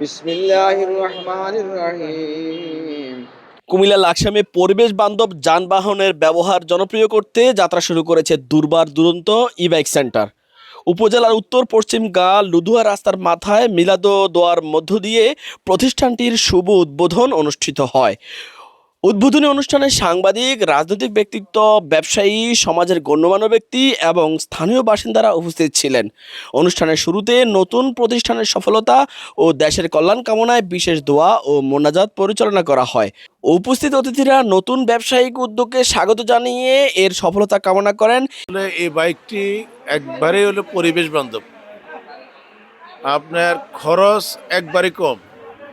বিসমিল্লাহির রহমানির রহিম। কুমিল্লা লাকসামে পরিবেশ বান্ধব যানবাহনের ব্যবহার জনপ্রিয় করতে যাত্রা শুরু করেছে দুর্বার দুরন্ত ই বাইক সেন্টার। উপজেলার উত্তর পশ্চিম গা লুধুয়া রাস্তার মাথায় মিলাদো দোয়ার মধ্য দিয়ে প্রতিষ্ঠানটির শুভ উদ্বোধন অনুষ্ঠিত হয়। উদ্বোধনী অনুষ্ঠানে সাংবাদিক, রাজনৈতিক ব্যক্তিত্ব, ব্যবসায়ী, সমাজের গণ্যমান্য ব্যক্তি এবং স্থানীয় বাসিন্দারা উপস্থিত ছিলেন। অনুষ্ঠানের শুরুতে নতুন প্রতিষ্ঠানের সফলতা ও দেশের কল্যাণ কামনায় বিশেষ দোয়া ও মোনাজাত পরিচালনা করা হয়। উপস্থিত অতিথিরা নতুন ব্যবসায়িক উদ্যোগকে স্বাগত জানিয়ে এর সফলতা কামনা করেন। এই বাইকটি একবারে হলো পরিবেশ বান্ধব, আপনার খরচ একবারে কম।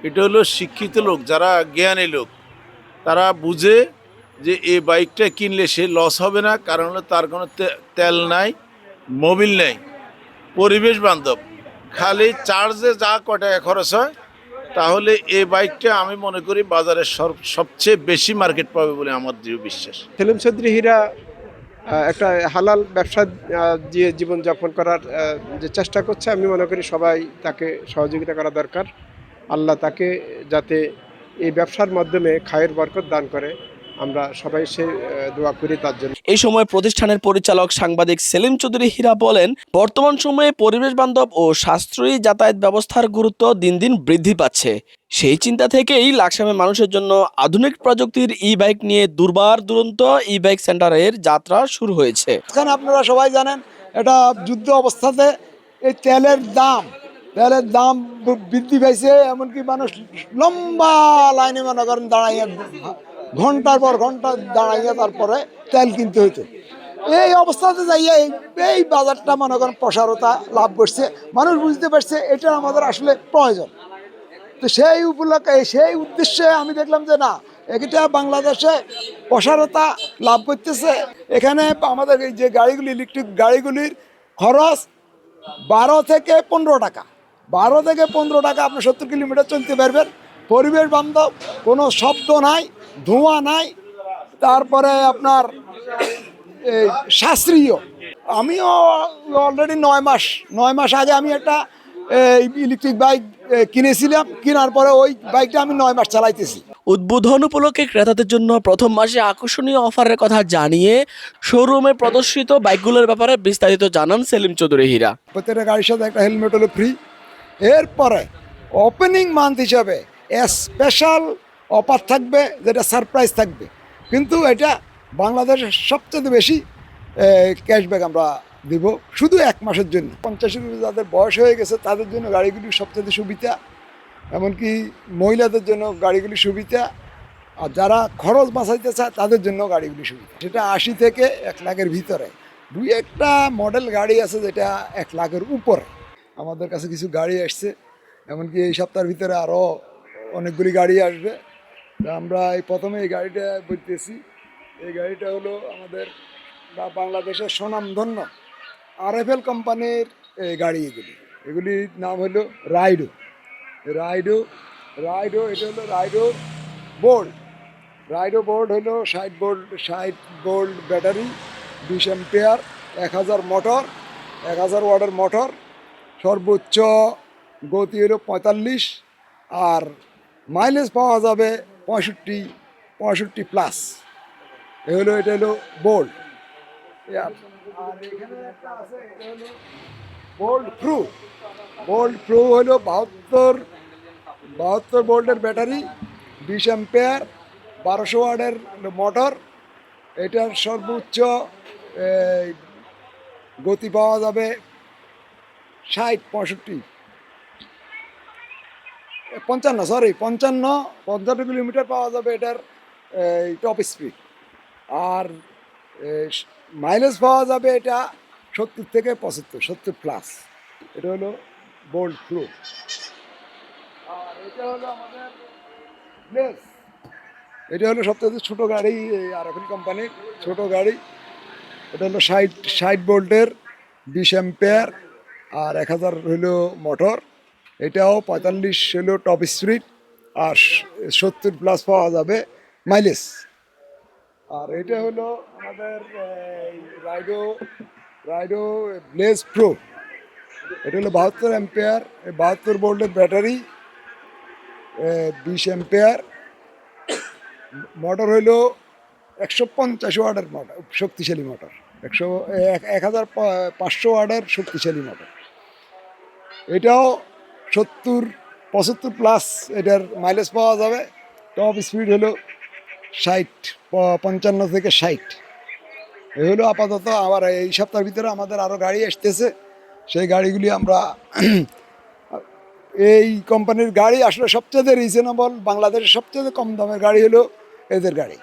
এটা হলো শিক্ষিত লোক, যারা জ্ঞানী লোক, তারা বুঝে যে এই বাইকটা কিনলে সে লস হবে না, কারণ হলো তার কোনো তেল নাই, মোবিল নেই, পরিবেশ বান্ধব, খালি চার্জে যা কয় টাকা খরচ হয়। তাহলে এই বাইকটা আমি মনে করি বাজারে সবচেয়ে বেশি মার্কেট পাবে বলে আমার দৃঢ় বিশ্বাস। সেলিম চৌধুরী হীরা একটা হালাল ব্যবসা দিয়ে জীবনযাপন করার যে চেষ্টা করছে, আমি মনে করি সবাই তাকে সহযোগিতা করা দরকার। আল্লাহ তাকে যাতে এই ব্যবসার মাধ্যমে খায়ের বরকত দান করে, আমরা সবাই সে দোয়া করি তার জন্য। এই সময় প্রতিষ্ঠানের পরিচালক সাংবাদিক সেলিম চৌধুরী হীরা বলেন, বর্তমান সময়ে পরিবেশ বান্ধব ও সাশ্রয়ী যাতায়াত ব্যবস্থার গুরুত্ব দিন দিন বৃদ্ধি পাচ্ছে। সেই চিন্তা থেকেই লাকসামের মানুষের জন্য আধুনিক প্রযুক্তির ই বাইক নিয়ে দুর্বার দুরন্ত ই বাইক সেন্টারের যাত্রা শুরু হয়েছে। এখানে আপনারা সবাই জানেন, এটা যুদ্ধ অবস্থাতে এই তেলের দাম বৃদ্ধি পাইছে। এমনকি মানুষ লম্বা লাইনে মনে করেন দাঁড়াইয়া ঘন্টার পর ঘন্টা দাঁড়াইয়া তারপরে তেল কিনতে হইতো। এই অবস্থাতে যাইয়া এই বাজারটা মনে করেন প্রসারতা লাভ করছে, মানুষ বুঝতে পারছে এটা আমাদের আসলে প্রয়োজন। তো সেই উপলক্ষে সেই উদ্দেশ্যে আমি দেখলাম যে না, এটা বাংলাদেশে প্রসারতা লাভ করতেছে। এখানে আমাদের এই যে গাড়িগুলি, ইলেকট্রিক গাড়িগুলির খরচ 12 থেকে 15 টাকা, 12 থেকে 15 টাকা আপনি 70 কিলোমিটার চলতে পারবেন। পরিবেশ বান্ধব, কোনো শব্দ নাই, ধোঁয়া নাই, তারপরে আপনার এই শাস্ত্রীয়। আমিও অলরেডি 9 মাস আগে আমি একটা ইলেকট্রিক বাইক কিনেছিলাম। কেনার পরে ওই বাইকটা আমি 9 মাস চালাইতেছি। উদ্বোধন উপলক্ষে ক্রেতাদের জন্য প্রথম মাসে আকর্ষণীয় অফারের কথা জানিয়ে শোরুমে প্রদর্শিত বাইকগুলোর ব্যাপারে বিস্তারিত জানান সেলিম চৌধুরী হীরা। প্রত্যেকটা গাড়ির সাথে একটা হেলমেট হলো ফ্রি। এরপরে ওপেনিং মান্থ হিসাবে স্পেশাল অফার থাকবে, যেটা সারপ্রাইজ থাকবে। কিন্তু এটা বাংলাদেশের সবচেয়ে বেশি ক্যাশব্যাক আমরা দিব শুধু 1 মাসের জন্য। 50-এর যাদের বয়স হয়ে গেছে তাদের জন্য গাড়িগুলি সবচেয়ে সুবিধা, এমনকি মহিলাদের জন্য গাড়িগুলি সুবিধা, আর যারা খরচ বাঁচাইতে চায় তাদের জন্য গাড়িগুলি সুবিধা। সেটা 80 থেকে 1 লাখের ভিতরে। 2-একটা মডেল গাড়ি আছে যেটা 1 লাখের উপরে। আমাদের কাছে কিছু গাড়ি আসছে, এমনকি এই সপ্তাহের ভিতরে আরও অনেকগুলি গাড়ি আসবে। তো আমরা প্রথমে এই গাড়িটা বলতেছি। এই গাড়িটা হলো আমাদের বাংলাদেশের স্বনামধন্য RFL কোম্পানির গাড়ি। এগুলির নাম হলো রাইডো। রাইডো এটা হলো রাইডো বোল্ড হলো 60 ভোল্ট ব্যাটারি, 20 অ্যাম্পিয়ার, 1000 মোটর, 1000 ওয়াটের মোটর, সর্বোচ্চ গতি হলো 45, আর মাইলেজ পাওয়া যাবে 65 প্লাস। এটা হলো বোল্ড। আর এখানে একটা আছে, এটা হলো বোল্ড প্রো হলো 72 ভোল্টের ব্যাটারি, 20 অ্যাম্পিয়ার, 1200 ওয়াটের মোটর। এটার সর্বোচ্চ গতি পাওয়া যাবে 55 কিলোমিটার পাওয়া যাবে এটার টপ স্পিড। আর মাইলেজ পাওয়া যাবে এটা 70 থেকে 75 প্লাস। এটা হলো বোল্ড প্রো। আর এটা হলো আমাদের ব্লেজ। এটা হলো সবথেকে ছোট গাড়ি, RFL কোম্পানির ছোট গাড়ি। এটা হলো 60 ভোল্টের, 20 অ্যাম্পিয়ার, আর 1000 হলো মোটর। এটাও 45 হলো টপ স্পিড, আর 70 প্লাস পাওয়া যাবে মাইলেজ। আর এটা হলো আমাদের রাইডো ব্লেজ প্রো। এটা হলো 72 অ্যাম্পিয়ার, 72 ভোল্টের ব্যাটারি, 20 অ্যাম্পিয়ার, মোটর হইল 150 ওয়াটের মোটর, শক্তিশালী মোটর, 1500 ওয়াটের শক্তিশালী মোটর। এটাও 70-75 প্লাস এটার মাইলেজ পাওয়া যাবে। টপ স্পিড হলো 60, 55 থেকে 60। এই হলো আপাতত। আবার এই সপ্তাহের ভিতরে আমাদের আরও গাড়ি আসতেছে, সেই গাড়িগুলি আমরা এই কোম্পানির গাড়ি আসলে সবচেয়ে রিজনেবল, বাংলাদেশের সবচেয়ে কম দামের গাড়ি হলো এদের গাড়ি।